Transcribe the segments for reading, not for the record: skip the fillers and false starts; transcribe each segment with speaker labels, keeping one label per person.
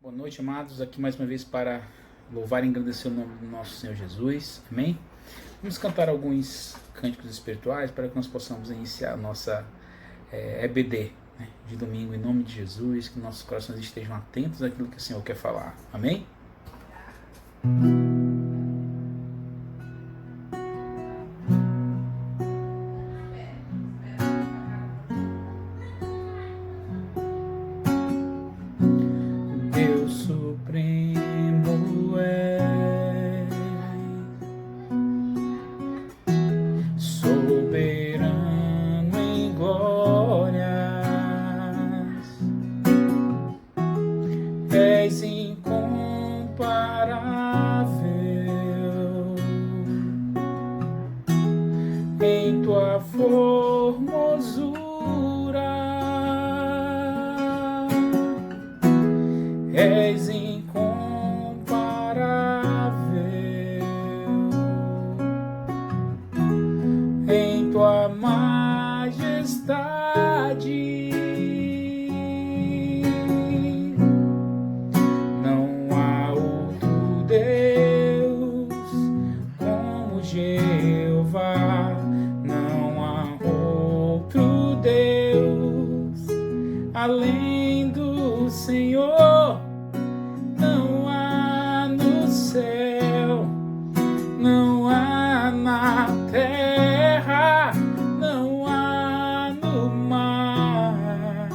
Speaker 1: Boa noite, amados. Aqui mais uma vez para louvar e engrandecer o nome do nosso Senhor Jesus. Amém? Vamos cantar alguns cânticos espirituais para que nós possamos iniciar a nossa EBD, né, de domingo, em nome de Jesus. Que nossos corações estejam atentos àquilo que o Senhor quer falar. Amém? Deus Supremo é soberano em glórias, és incomparável em tua formosura. És incomparável em tua majestade. Não há outro Deus como Jeová. Não há outro Deus além do Senhor. Não há no céu, não há na terra, não há no mar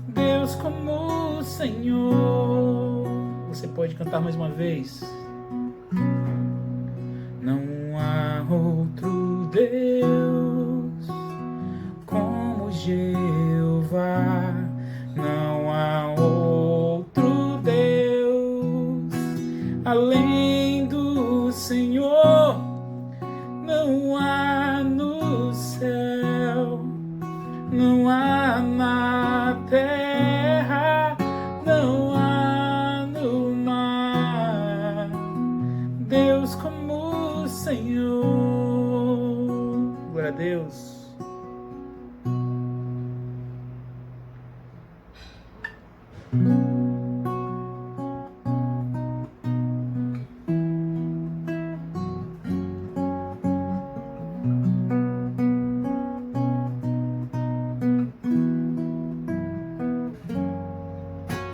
Speaker 1: Deus como o Senhor. Você pode cantar mais uma vez? Não há outro Deus como Jeová. Não há outro Deus além do Senhor. Não há no céu, não há na terra, não há no mar Deus como o Senhor. Glória a Deus.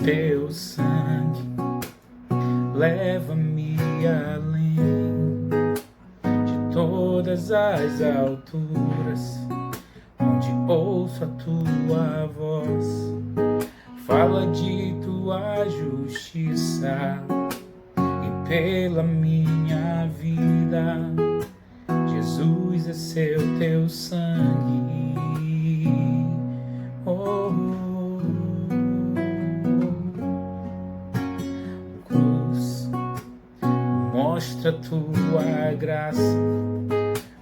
Speaker 1: Teu sangue leva-me além de todas as alturas, onde ouço a tua voz. Fala de tua justiça e pela minha vida. Jesus, esse é o teu sangue. Oh, cruz, mostra tua graça.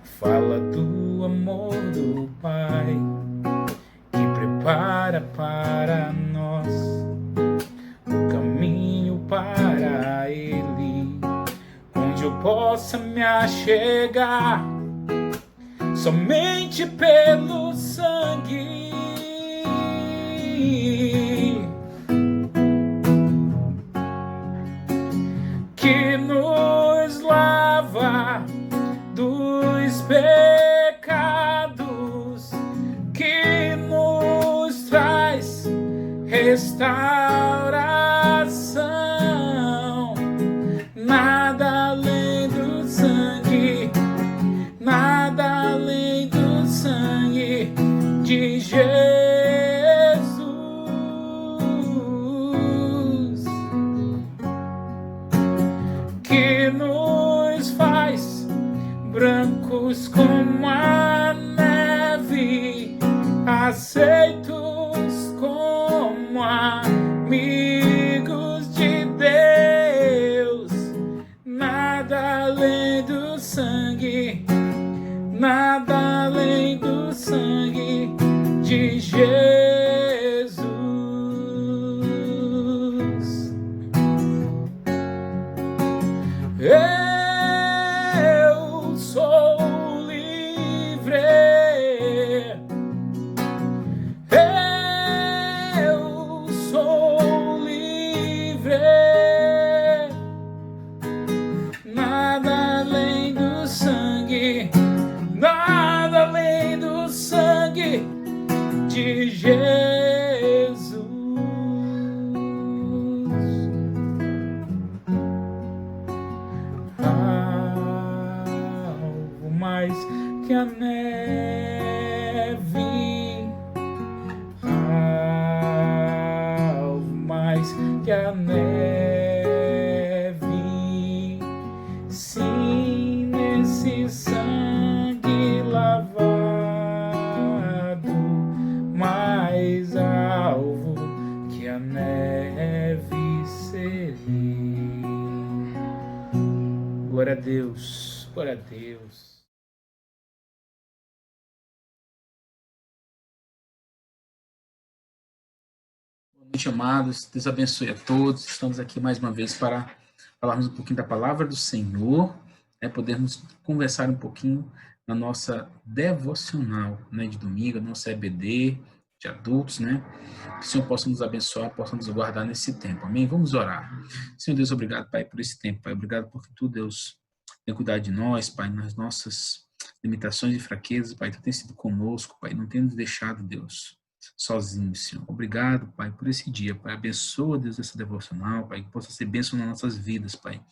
Speaker 1: Fala do amor do Pai que prepara para nós o caminho para Ele, onde eu possa me achegar somente pelo sangue que nos lava dos pecados, que nos traz restauração. Nada além do sangue, nada além do sangue de Jesus, que nos faz brancos como a neve, aceitos como amigos de Deus. Nada além do sangue, nada além do sangue de Jesus. Eu sou livre. Eu sou livre. mais que a neve, alvo mais que a neve, sim, nesse sangue lavado, mais alvo que a neve serei. Glória a Deus, glória a Deus. Boa noite, amados. Deus abençoe a todos. Estamos aqui mais uma vez para falarmos um pouquinho da palavra do Senhor, podermos conversar um pouquinho na nossa devocional, de domingo, nossa EBD de adultos, Que o Senhor possa nos abençoar, possa nos guardar nesse tempo. Amém? Vamos orar. Senhor Deus, obrigado, Pai, por esse tempo, Pai. Obrigado porque Tu, Deus, tem cuidado de nós, Pai, nas nossas limitações e fraquezas, Pai. Tu tem sido conosco, Pai. Não tem nos deixado, Deus, sozinhos, Senhor. Obrigado, Pai, por esse dia, Pai. Abençoa, Deus, essa devocional, Pai. Que possa ser bênção nas nossas vidas, Pai.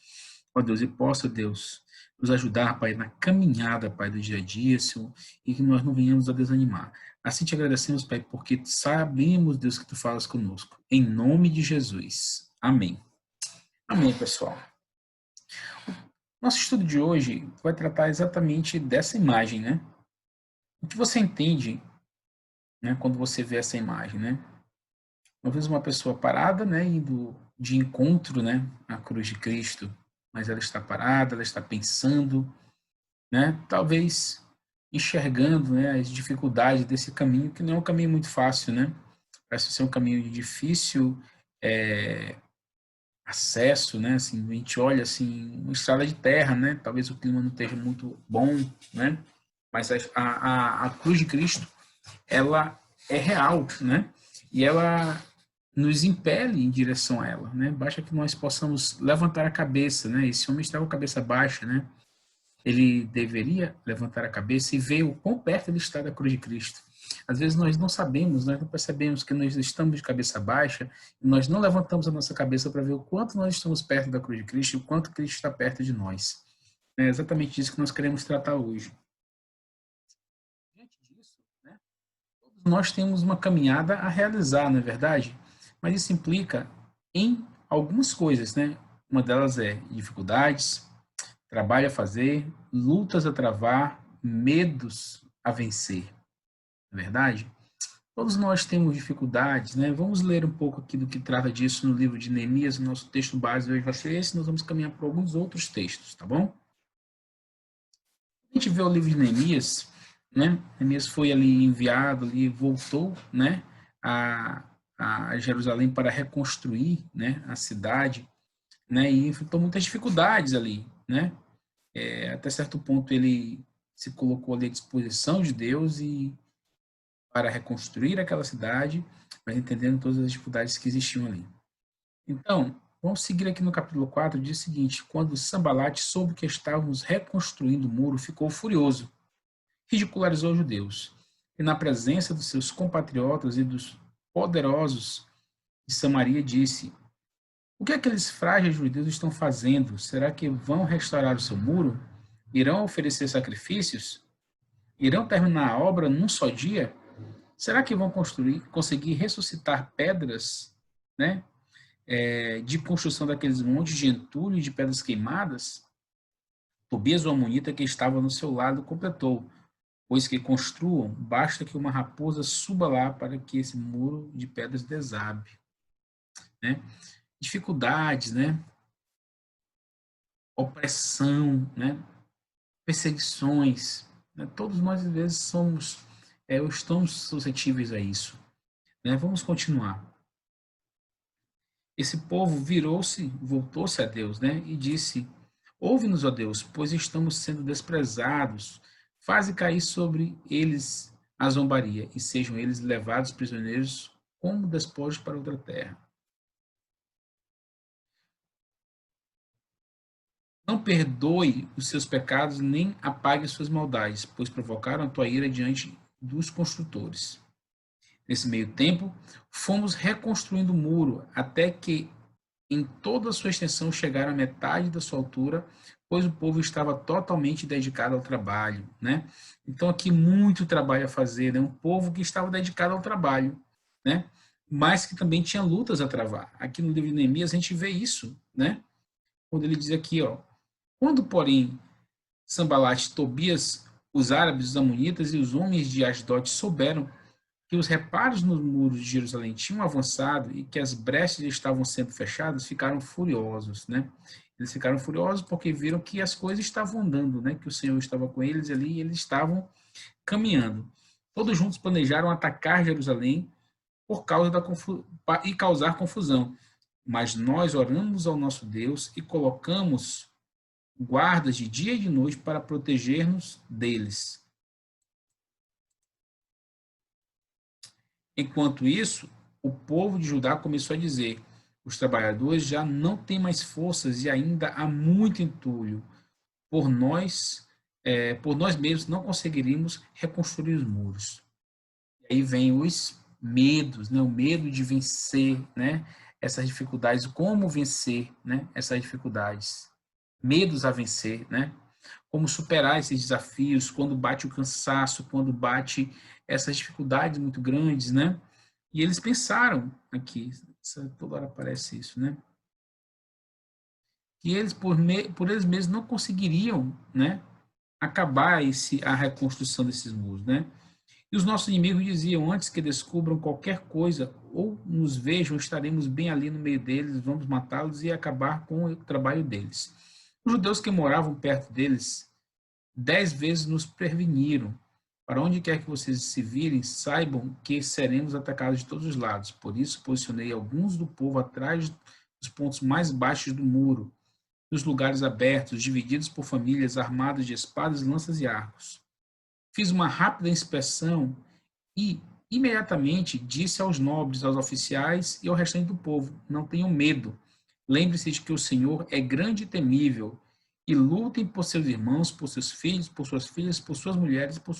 Speaker 1: Ó Deus, e possa, Deus, nos ajudar, Pai, na caminhada, Pai, do dia a dia, Senhor, e que nós não venhamos a desanimar. Assim te agradecemos, Pai, porque sabemos, Deus, que Tu falas conosco. Em nome de Jesus. Amém. Amém, pessoal. Nosso estudo de hoje vai tratar exatamente dessa imagem, O que você entende, quando você vê essa imagem, Uma vez uma pessoa parada, indo de encontro, à cruz de Cristo, mas ela está parada, ela está pensando, talvez enxergando, as dificuldades desse caminho, que não é um caminho muito fácil, Parece ser um caminho de difícil acesso, Assim, a gente olha assim, uma estrada de terra, Talvez o clima não esteja muito bom, Mas a cruz de Cristo, ela é real, E ela nos impele em direção a ela, Basta que nós possamos levantar a cabeça, Esse homem estava com a cabeça baixa, Ele deveria levantar a cabeça e ver o quão perto ele está da cruz de Cristo. Às vezes nós não sabemos, nós não percebemos que nós estamos de cabeça baixa e nós não levantamos a nossa cabeça para ver o quanto nós estamos perto da cruz de Cristo e o quanto Cristo está perto de nós. É exatamente isso que nós queremos tratar hoje. Diante disso, todos nós temos uma caminhada a realizar, não é verdade? Mas isso implica em algumas coisas, Uma delas é dificuldades, trabalho a fazer, lutas a travar, medos a vencer. Não é verdade? Todos nós temos dificuldades, Vamos ler um pouco aqui do que trata disso no livro de Neemias. O nosso texto base hoje vai ser esse. Nós vamos caminhar por alguns outros textos, tá bom? A gente vê o livro de Neemias, Neemias foi ali enviado, ali voltou, a Jerusalém para reconstruir, a cidade, E enfrentou muitas dificuldades ali, Até certo ponto ele se colocou ali à disposição de Deus e para reconstruir aquela cidade, mas entendendo todas as dificuldades que existiam ali. Então, vamos seguir aqui no capítulo 4, diz o seguinte: quando Sambalate soube que estávamos reconstruindo o muro, ficou furioso, ridicularizou os judeus, e na presença dos seus compatriotas e dos poderosos de Samaria disse: o que aqueles frágeis judeus estão fazendo? Será que vão restaurar o seu muro? Irão oferecer sacrifícios? Irão terminar a obra num só dia? Será que vão conseguir ressuscitar pedras, de construção daqueles montes de entulho e de pedras queimadas? Tobias, o amonita, que estava no seu lado, completou: pois que construam, basta que uma raposa suba lá para que esse muro de pedras desabe. Dificuldades, opressão, perseguições, Todos nós às vezes somos ou estamos suscetíveis a isso, Vamos continuar. Esse povo voltou-se a Deus, e disse: ouve-nos, ó Deus, pois estamos sendo desprezados. Faze cair sobre eles a zombaria e sejam eles levados prisioneiros como despojos para outra terra. Não perdoe os seus pecados, nem apague as suas maldades, pois provocaram a tua ira diante dos construtores. Nesse meio tempo, fomos reconstruindo o muro, até que em toda a sua extensão chegaram à metade da sua altura, pois o povo estava totalmente dedicado ao trabalho, né? Então aqui muito trabalho a fazer, né? Um povo que estava dedicado ao trabalho, né? Mas que também tinha lutas a travar. Aqui no livro de Neemias a gente vê isso, né? Quando ele diz aqui, ó, quando porém Sambalat, Tobias, os árabes, os amonitas e os homens de Asdod souberam que os reparos nos muros de Jerusalém tinham avançado e que as brechas estavam sendo fechadas, ficaram furiosos, né? Eles ficaram furiosos porque viram que as coisas estavam andando, né? Que o Senhor estava com eles ali e eles estavam caminhando. Todos juntos planejaram atacar Jerusalém por causa da e causar confusão. Mas nós oramos ao nosso Deus e colocamos guardas de dia e de noite para proteger-nos deles. Enquanto isso, o povo de Judá começou a dizer: os trabalhadores já não têm mais forças e ainda há muito entulho. Por nós, por nós mesmos não conseguiríamos reconstruir os muros. E aí vem os medos, né? O medo de vencer, né? Essas dificuldades, como vencer, né? Essas dificuldades, medos a vencer, né? Como superar esses desafios quando bate o cansaço, quando bate essas dificuldades muito grandes, né? E eles pensaram aqui, toda hora aparece isso, né? Que eles por eles mesmos não conseguiriam, né? Acabar a reconstrução desses muros, né? E os nossos inimigos diziam: antes que descubram qualquer coisa ou nos vejam, estaremos bem ali no meio deles, vamos matá-los e acabar com o trabalho deles. Os judeus que moravam perto deles 10 vezes nos preveniram. Para onde quer que vocês se virem, saibam que seremos atacados de todos os lados. Por isso, posicionei alguns do povo atrás dos pontos mais baixos do muro, nos lugares abertos, divididos por famílias armadas de espadas, lanças e arcos. Fiz uma rápida inspeção e, imediatamente, disse aos nobres, aos oficiais e ao restante do povo: não tenham medo. Lembre-se de que o Senhor é grande e temível, e lutem por seus irmãos, por seus filhos, por suas filhas, por suas mulheres, por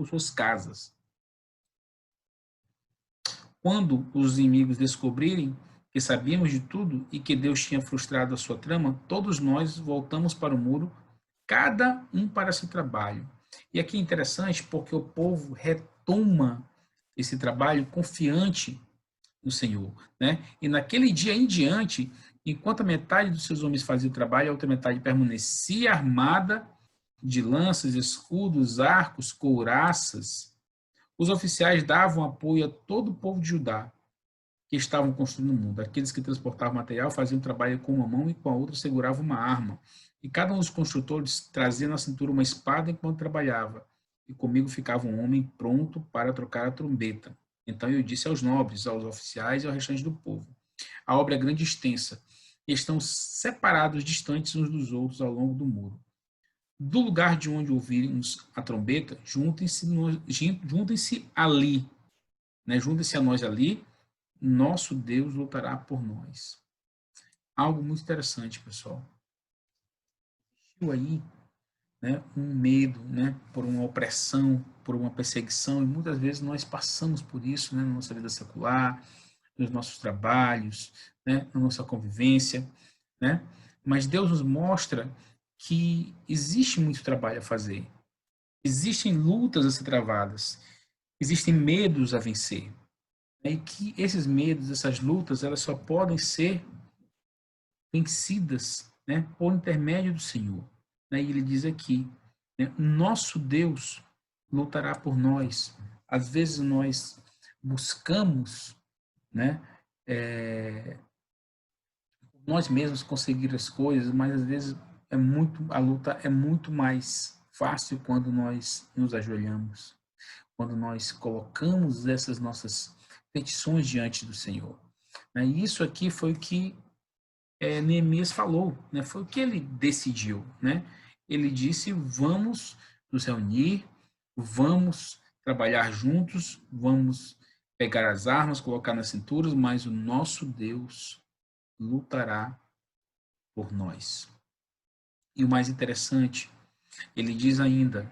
Speaker 1: suas casas. Quando os inimigos descobrirem que sabíamos de tudo e que Deus tinha frustrado a sua trama, todos nós voltamos para o muro, cada um para seu trabalho. E aqui é interessante porque o povo retoma esse trabalho confiante no Senhor, né? E naquele dia em diante, enquanto a metade dos seus homens fazia o trabalho, a outra metade permanecia armada de lanças, escudos, arcos, couraças. Os oficiais davam apoio a todo o povo de Judá que estavam construindo o mundo. Aqueles que transportavam material faziam trabalho com uma mão e com a outra seguravam uma arma. E cada um dos construtores trazia na cintura uma espada enquanto trabalhava. E comigo ficava um homem pronto para trocar a trombeta. Então eu disse aos nobres, aos oficiais e ao restante do povo: a obra é grande e extensa, e estão separados, distantes uns dos outros ao longo do muro. Do lugar de onde ouvirmos a trombeta, juntem-se ali, né? Juntem-se a nós ali, nosso Deus lutará por nós. Algo muito interessante, pessoal. Existiu aí, né, um medo, né, por uma opressão, por uma perseguição, e muitas vezes nós passamos por isso, né, na nossa vida secular, nos nossos trabalhos, né, na nossa convivência, né? Mas Deus nos mostra que existe muito trabalho a fazer, existem lutas a ser travadas, existem medos a vencer, né, e que esses medos, essas lutas, elas só podem ser vencidas, né, por intermédio do Senhor. Né? E ele diz aqui, né, nosso Deus lutará por nós. Às vezes nós buscamos, né, nós mesmos conseguir as coisas, mas às vezes a luta é muito mais fácil quando nós nos ajoelhamos, quando nós colocamos essas nossas petições diante do Senhor. Né? E isso aqui foi o que Neemias falou, né? Foi o que ele decidiu, né? Ele disse: vamos nos reunir, vamos trabalhar juntos, vamos pegar as armas, colocar nas cinturas, mas o nosso Deus lutará por nós. E o mais interessante, ele diz ainda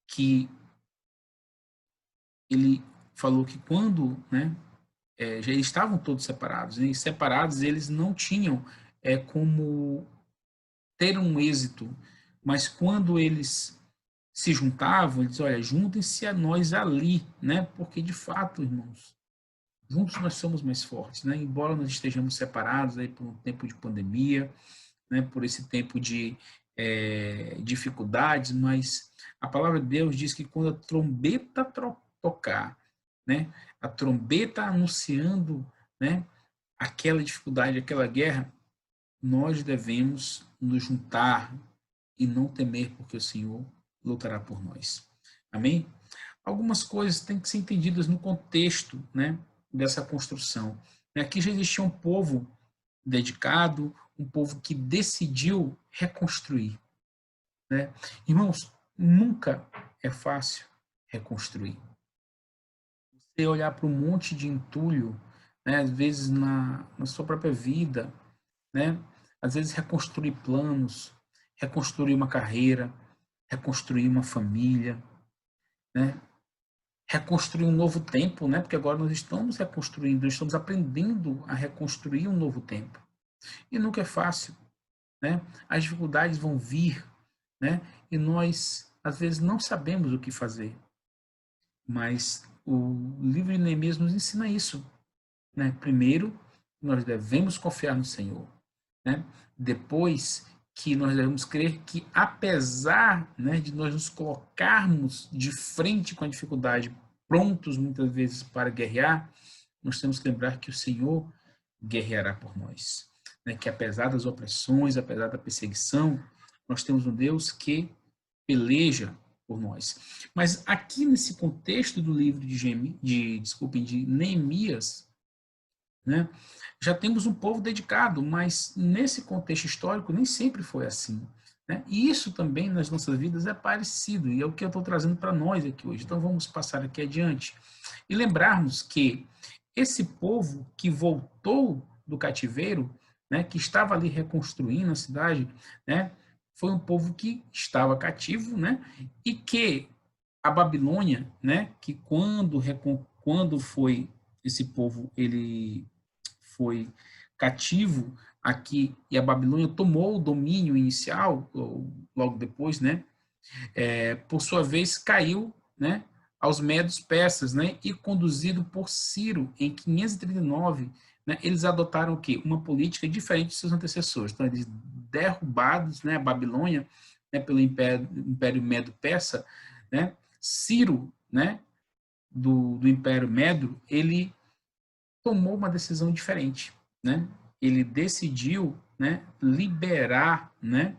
Speaker 1: que ele falou que quando, né, já estavam todos separados, e separados eles não tinham como ter um êxito, mas quando eles se juntavam, eles, olha, juntem-se a nós ali, né? Porque de fato, irmãos, juntos nós somos mais fortes, né? Embora nós estejamos separados aí por um tempo de pandemia, né? Por esse tempo de dificuldades, mas a palavra de Deus diz que quando a trombeta tocar, né? A trombeta anunciando, né? Aquela dificuldade, aquela guerra, nós devemos nos juntar e não temer, porque o Senhor lutará por nós. Amém? Algumas coisas têm que ser entendidas no contexto, né, dessa construção. Aqui já existia um povo dedicado, um povo que decidiu reconstruir. Né? Irmãos, nunca é fácil reconstruir. Você olhar para um monte de entulho, né, às vezes na sua própria vida, né, às vezes reconstruir planos, reconstruir uma carreira, reconstruir uma família, né, reconstruir um novo tempo, né? Porque agora nós estamos reconstruindo, nós estamos aprendendo a reconstruir um novo tempo. E nunca é fácil, né? As dificuldades vão vir, né? E nós, às vezes, não sabemos o que fazer. Mas o livro de Neemias nos ensina isso, né? Primeiro, nós devemos confiar no Senhor, né? Depois, que nós devemos crer que, apesar, né, de nós nos colocarmos de frente com a dificuldade, prontos muitas vezes para guerrear, nós temos que lembrar que o Senhor guerreará por nós. Né? Que apesar das opressões, apesar da perseguição, nós temos um Deus que peleja por nós. Mas aqui nesse contexto do livro de Neemias, né, já temos um povo dedicado, mas nesse contexto histórico nem sempre foi assim. Né? E isso também nas nossas vidas é parecido, e é o que eu estou trazendo para nós aqui hoje. Então vamos passar aqui adiante e lembrarmos que esse povo que voltou do cativeiro, né, que estava ali reconstruindo a cidade, né, foi um povo que estava cativo, né, e que a Babilônia, né, que quando foi esse povo, ele foi cativo aqui e a Babilônia tomou o domínio inicial, logo depois, né? Por sua vez, caiu, né, aos medos persas, né? E conduzido por Ciro em 539, né? Eles adotaram o quê? Uma política diferente de seus antecessores. Então, eles derrubados, né, a Babilônia, né, pelo Império Medo-Persa, né? Ciro, né, do Império Medo, ele tomou uma decisão diferente, né? Ele decidiu, né, liberar, né,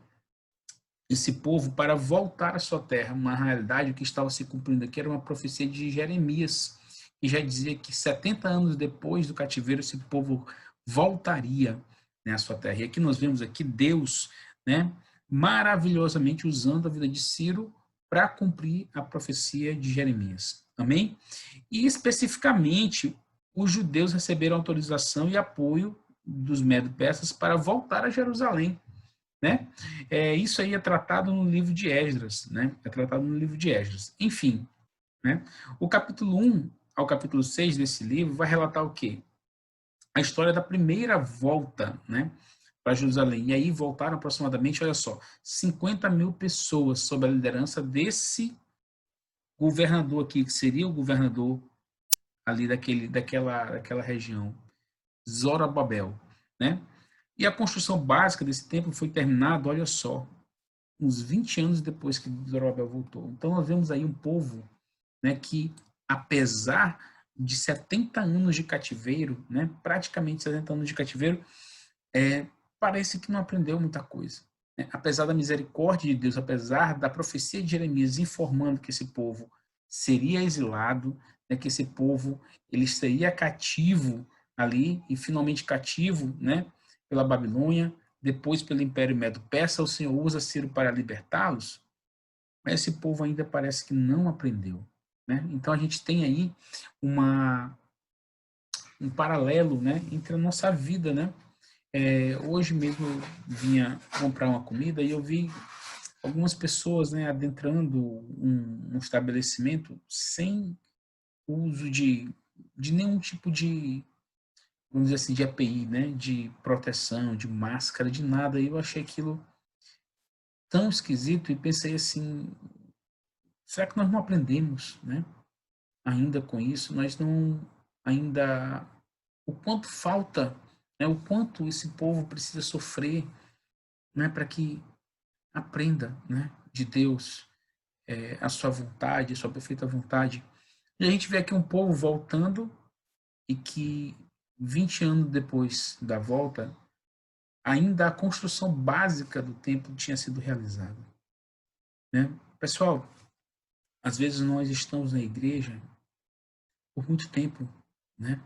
Speaker 1: esse povo para voltar à sua terra. Uma realidade que estava se cumprindo aqui era uma profecia de Jeremias, que já dizia que 70 anos depois do cativeiro esse povo voltaria, né, à sua terra. E aqui nós vemos aqui Deus, né, maravilhosamente usando a vida de Ciro para cumprir a profecia de Jeremias. Amém? E especificamente os judeus receberam autorização e apoio dos medo-persas para voltar a Jerusalém, né? Isso aí é tratado no livro de Esdras, né? É tratado no livro de Esdras. Enfim, né? O capítulo 1 ao capítulo 6 desse livro vai relatar o quê? A história da primeira volta, né, para Jerusalém. E aí voltaram aproximadamente, olha só, 50 mil pessoas sob a liderança desse governador aqui, que seria o governador ali daquela região, Zorobabel, né? E a construção básica desse templo foi terminada, olha só, uns 20 anos depois que Zorobabel voltou. Então nós vemos aí um povo, né, que apesar de 70 anos de cativeiro, né, praticamente 70 anos de cativeiro, parece que não aprendeu muita coisa. Né? Apesar da misericórdia de Deus, apesar da profecia de Jeremias informando que esse povo seria exilado, né, que esse povo ele seria cativo ali e finalmente cativo, né, pela Babilônia, depois pelo Império Medo-Persa, o Senhor usa Ciro para libertá-los, mas esse povo ainda parece que não aprendeu. Né? Então a gente tem aí um paralelo, né, entre a nossa vida, né? Hoje mesmo eu vinha comprar uma comida e eu vi algumas pessoas, né, adentrando um estabelecimento sem uso de nenhum tipo de, vamos dizer assim, de EPI, né, de proteção, de máscara, de nada. E eu achei aquilo tão esquisito e pensei assim, será que nós não aprendemos, né? Ainda com isso, nós não ainda o quanto falta, né? O quanto esse povo precisa sofrer, né? Para que aprenda, né? De Deus, a sua vontade, a sua perfeita vontade. E a gente vê aqui um povo voltando e que 20 anos depois da volta, ainda a construção básica do templo tinha sido realizada, né? Pessoal, às vezes nós estamos na igreja por muito tempo, né?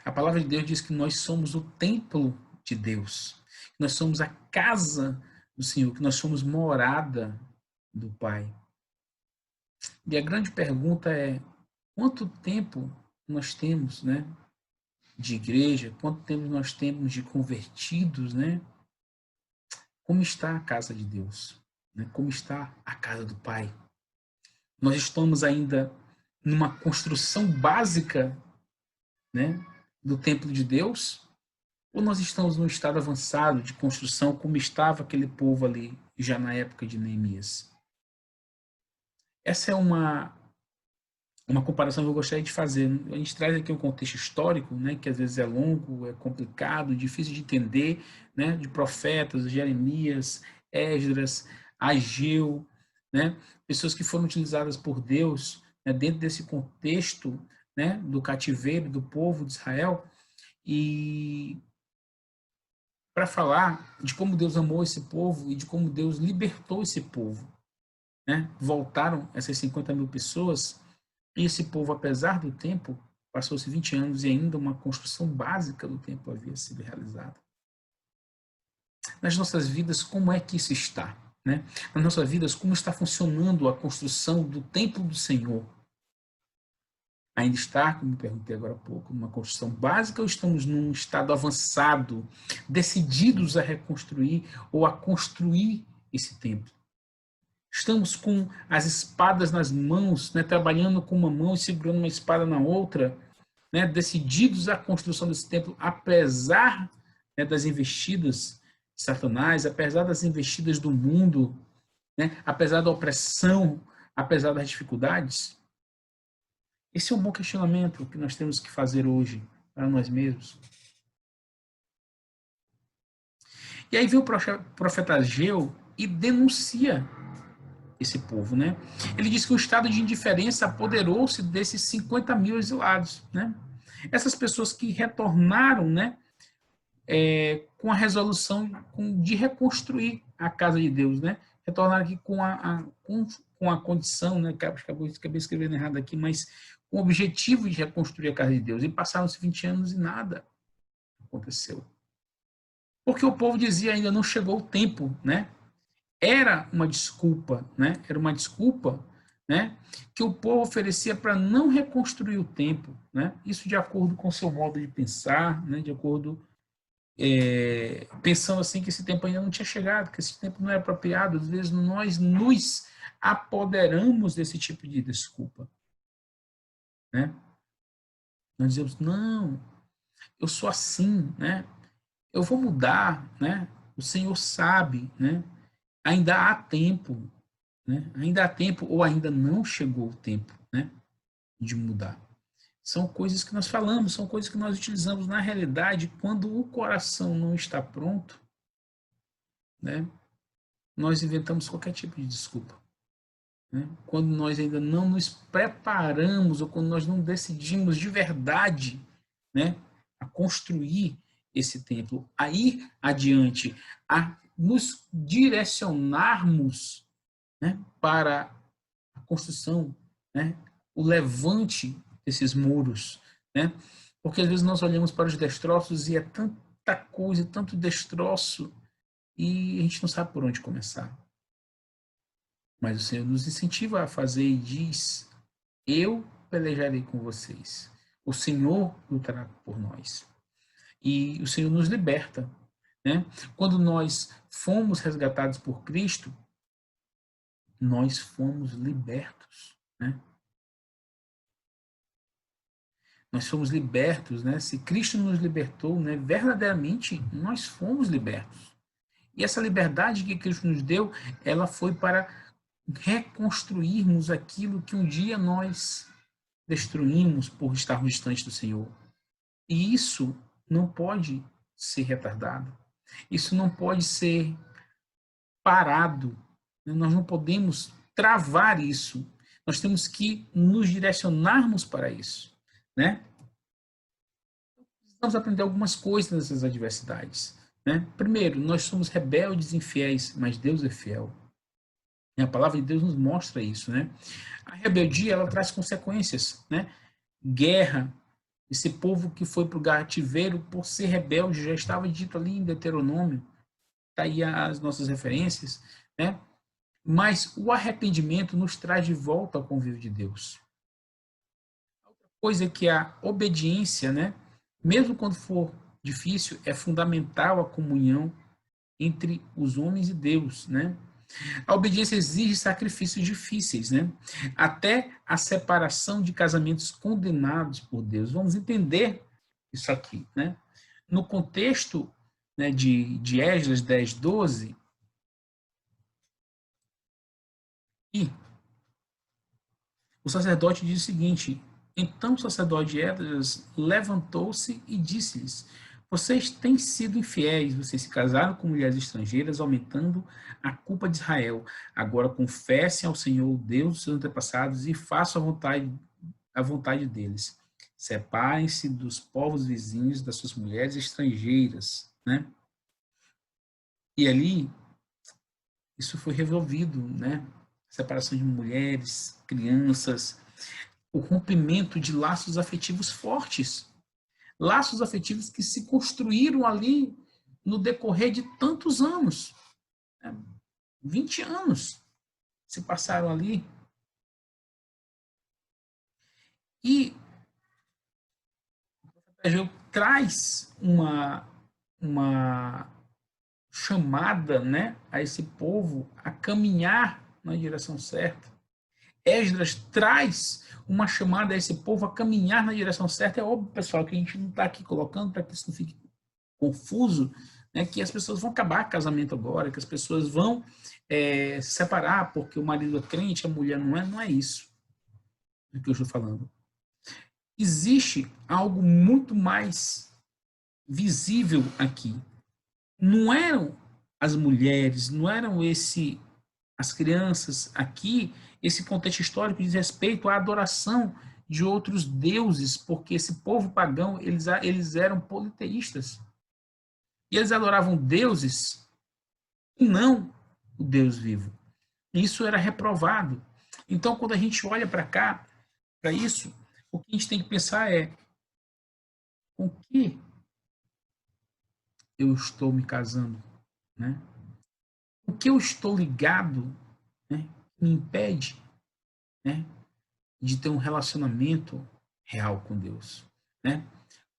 Speaker 1: A palavra de Deus diz que nós somos o templo de Deus, que nós somos a casa do Senhor, que nós somos morada do Pai. E a grande pergunta é: quanto tempo nós temos, né, de igreja? Quanto tempo nós temos de convertidos, né? Como está a casa de Deus? Né? Como está a casa do Pai? Nós estamos ainda numa construção básica, né, do templo de Deus? Ou nós estamos num estado avançado de construção, como estava aquele povo ali, já na época de Neemias? Essa é uma comparação que eu gostaria de fazer. A gente traz aqui um contexto histórico, né, que às vezes é longo, é complicado, difícil de entender, né, de profetas, Jeremias, Esdras, Ageu, né, pessoas que foram utilizadas por Deus, né, dentro desse contexto, né, do cativeiro do povo de Israel, e para falar de como Deus amou esse povo e de como Deus libertou esse povo, né? Voltaram essas 50 mil pessoas e esse povo, apesar do tempo, passou-se 20 anos e ainda uma construção básica do templo havia sido realizada. Nas nossas vidas, como é que isso está? Né? Nas nossas vidas, como está funcionando a construção do templo do Senhor? Ainda está, como perguntei agora há pouco, numa construção básica ou estamos num estado avançado, decididos a reconstruir ou a construir esse templo? Estamos com as espadas nas mãos, né, trabalhando com uma mão e segurando uma espada na outra, né, decididos à construção desse templo, apesar, né, das investidas de Satanás, apesar das investidas do mundo, né, apesar da opressão, apesar das dificuldades? Esse é um bom questionamento que nós temos que fazer hoje para nós mesmos. E aí vem o profeta Ageu e denuncia esse povo, né? Ele diz que o estado de indiferença apoderou-se desses 50 mil exilados, né? Essas pessoas que retornaram, né, com a resolução de reconstruir a casa de Deus, né? Retornaram aqui com a condição, né? Acabei escrevendo errado aqui, mas com o objetivo de reconstruir a casa de Deus. E passaram-se 20 anos e nada aconteceu. Porque o povo dizia ainda não chegou o tempo, né? Era uma desculpa, né? Era uma desculpa, né? Que o povo oferecia para não reconstruir o templo, né? Isso de acordo com o seu modo de pensar, né? De acordo pensando assim que esse tempo ainda não tinha chegado, que esse tempo não é apropriado. Às vezes nós nos apoderamos desse tipo de desculpa, né? Nós dizemos não, eu sou assim, né? Eu vou mudar, né? O Senhor sabe, né? Ainda há tempo, né? Ainda há tempo ou ainda não chegou o tempo, né, de mudar. São coisas que nós falamos, são coisas que nós utilizamos na realidade quando o coração não está pronto, né? Nós inventamos qualquer tipo de desculpa, né? Quando nós ainda não nos preparamos ou quando nós não decidimos de verdade, né, a construir esse templo, a ir adiante, a nos direcionarmos, né, para a construção, né, o levante desses muros, né? Porque às vezes nós olhamos para os destroços e é tanta coisa, tanto destroço, e a gente não sabe por onde começar. Mas o Senhor nos incentiva a fazer e diz: eu pelejarei com vocês. O Senhor lutará por nós. E o Senhor nos liberta, né? Quando nós fomos resgatados por Cristo, nós fomos libertos, né? Nós fomos libertos, né? Se Cristo nos libertou, né, verdadeiramente nós fomos libertos. E essa liberdade que Cristo nos deu, ela foi para reconstruirmos aquilo que um dia nós destruímos por estarmos distantes do Senhor. E isso não pode ser retardado. Isso não pode ser parado. Nós não podemos travar isso. Nós temos que nos direcionarmos para isso, né? Precisamos aprender algumas coisas nessas adversidades, né? Primeiro, nós somos rebeldes e infiéis, mas Deus é fiel. E a palavra de Deus nos mostra isso, né? A rebeldia, ela traz consequências, né? Guerra. Esse povo que foi para o cativeiro por ser rebelde, já estava dito ali em Deuteronômio, está aí as nossas referências, né? Mas o arrependimento nos traz de volta ao convívio de Deus. Outra coisa é que a obediência, né? Mesmo quando for difícil, é fundamental a comunhão entre os homens e Deus, né? A obediência exige sacrifícios difíceis, né? Até a separação de casamentos condenados por Deus. Vamos entender isso aqui, né? No contexto, né, de Esdras 10, 12, e o sacerdote diz o seguinte: então o sacerdote Esdras levantou-se e disse-lhes: vocês têm sido infiéis, vocês se casaram com mulheres estrangeiras, aumentando a culpa de Israel. Agora confessem ao Senhor, Deus dos seus antepassados, e façam a vontade deles. Separem-se dos povos vizinhos, das suas mulheres estrangeiras, né? E ali, isso foi resolvido, né? Separação de mulheres, crianças, o rompimento de laços afetivos fortes. Laços afetivos que se construíram ali no decorrer de tantos anos. 20 anos se passaram ali. E Ageu traz uma chamada, né, a esse povo a caminhar na direção certa. Esdras traz uma chamada a esse povo a caminhar na direção certa. É óbvio, pessoal, que a gente não está aqui colocando para que isso não fique confuso, né, que as pessoas vão acabar casamento agora, que as pessoas vão se separar porque o marido é crente, a mulher não é isso do que eu estou falando. Existe algo muito mais visível aqui. Não eram as mulheres, não eram as crianças aqui, esse contexto histórico diz respeito à adoração de outros deuses, porque esse povo pagão, eles eram politeístas. E eles adoravam deuses e não o Deus vivo. Isso era reprovado. Então, quando a gente olha para cá, para isso, o que a gente tem que pensar é: com que eu estou me casando? Né? O que eu estou ligado, né, me impede, né, de ter um relacionamento real com Deus? Né?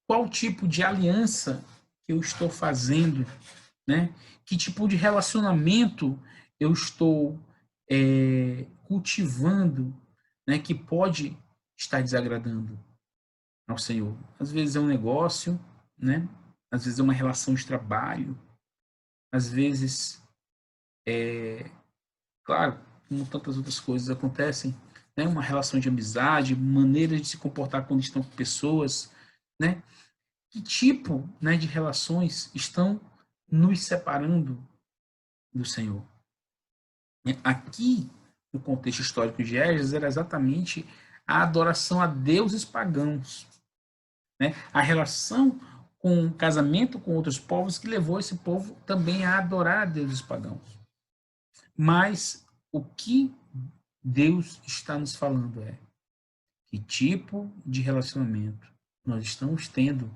Speaker 1: Qual tipo de aliança que eu estou fazendo? Né? Que tipo de relacionamento eu estou cultivando, né, que pode estar desagradando ao Senhor? Às vezes é um negócio, né? Às vezes é uma relação de trabalho, às vezes, claro, como tantas outras coisas acontecem, né? Uma relação de amizade, maneiras de se comportar quando estão com pessoas, né? Que tipo, né, de relações estão nos separando do Senhor? Aqui, no contexto histórico de Esdras, era exatamente a adoração a deuses pagãos, né? A relação com o casamento com outros povos que levou esse povo também a adorar a deuses pagãos. Mas o que Deus está nos falando é: que tipo de relacionamento nós estamos tendo,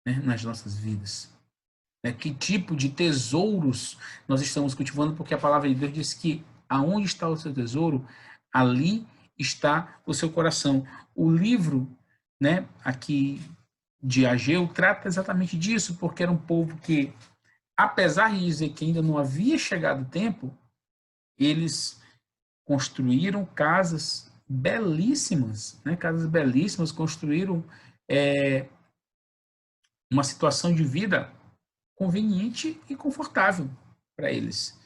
Speaker 1: né, nas nossas vidas? Que tipo de tesouros nós estamos cultivando? Porque a palavra de Deus diz que aonde está o seu tesouro, ali está o seu coração. O livro, né, aqui de Ageu trata exatamente disso, porque era um povo que, apesar de dizer que ainda não havia chegado o tempo, eles construíram casas belíssimas, né? Casas belíssimas, construíram uma situação de vida conveniente e confortável. para eles.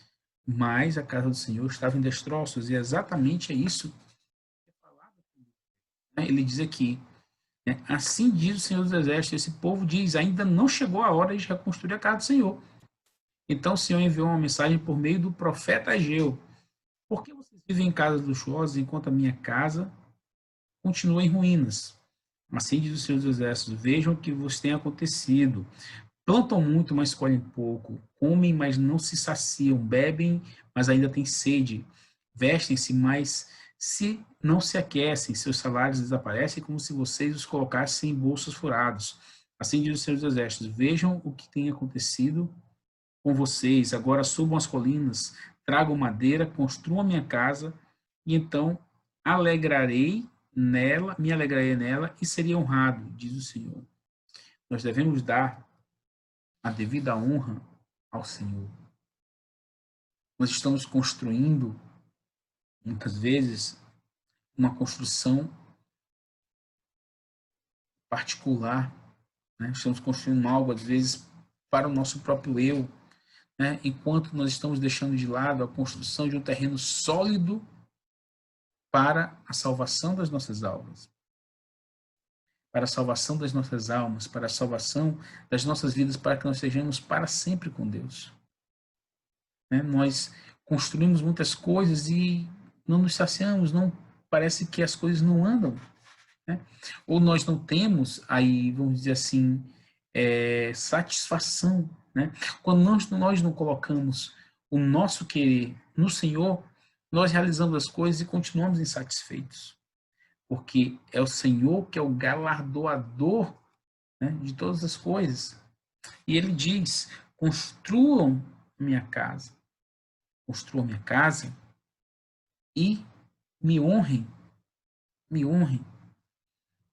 Speaker 1: Mas a casa do Senhor estava em destroços, e exatamente é isso que é falado. Ele diz aqui, né? Assim diz o Senhor dos Exércitos, esse povo diz, ainda não chegou a hora de reconstruir a casa do Senhor. Então o Senhor enviou uma mensagem por meio do profeta Ageu. Por que vocês vivem em casas luxuosas enquanto a minha casa continua em ruínas? Assim diz o Senhor dos Exércitos, vejam o que vos tem acontecido. Plantam muito, mas colhem pouco. Comem, mas não se saciam. Bebem, mas ainda têm sede. Vestem-se, mas não se aquecem. Seus salários desaparecem como se vocês os colocassem em bolsos furados. Assim diz o Senhor dos Exércitos, vejam o que tem acontecido com vocês. Agora subam as colinas, tragam madeira, construam a minha casa, e então me alegrarei nela e serei honrado, diz o Senhor. Nós devemos dar a devida honra ao Senhor. Nós estamos construindo, muitas vezes, uma construção particular, né? Estamos construindo algo, às vezes, para o nosso próprio eu, né? Enquanto nós estamos deixando de lado a construção de um terreno sólido para a salvação das nossas almas. Para a salvação das nossas almas, para a salvação das nossas vidas, para que nós sejamos para sempre com Deus. Né? Nós construímos muitas coisas e não nos saciamos, não parece que as coisas não andam, né? Ou nós não temos aí, vamos dizer assim, satisfação, né? Quando nós não colocamos o nosso querer no Senhor, nós realizamos as coisas e continuamos insatisfeitos, porque é o Senhor que é o galardoador, né, de todas as coisas. E Ele diz: construam minha casa. Construam minha casa e me honrem, me honrem.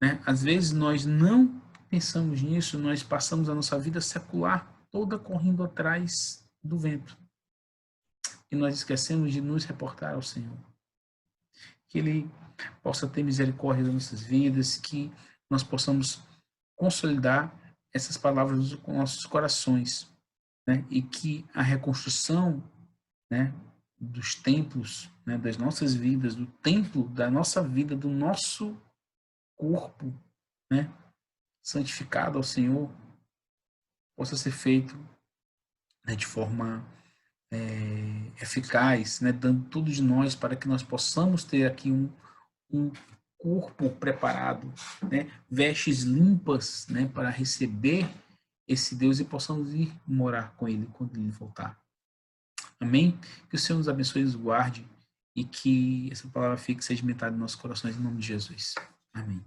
Speaker 1: Né? Às vezes nós não pensamos nisso, nós passamos a nossa vida secular toda correndo atrás do vento. E nós esquecemos de nos reportar ao Senhor. Que Ele possa ter misericórdia das nossas vidas, que nós possamos consolidar essas palavras nos nossos corações, né? E que a reconstrução, né, dos templos, né, das nossas vidas, do templo da nossa vida, do nosso corpo, né, santificado ao Senhor, possa ser feito, né, de forma eficaz, né, dando tudo de nós para que nós possamos ter aqui um corpo preparado, né, vestes limpas, né, para receber esse Deus e possamos ir morar com Ele quando Ele voltar. Amém? Que o Senhor nos abençoe e nos guarde e que essa palavra fique sedimentada em nossos corações em nome de Jesus. Amém.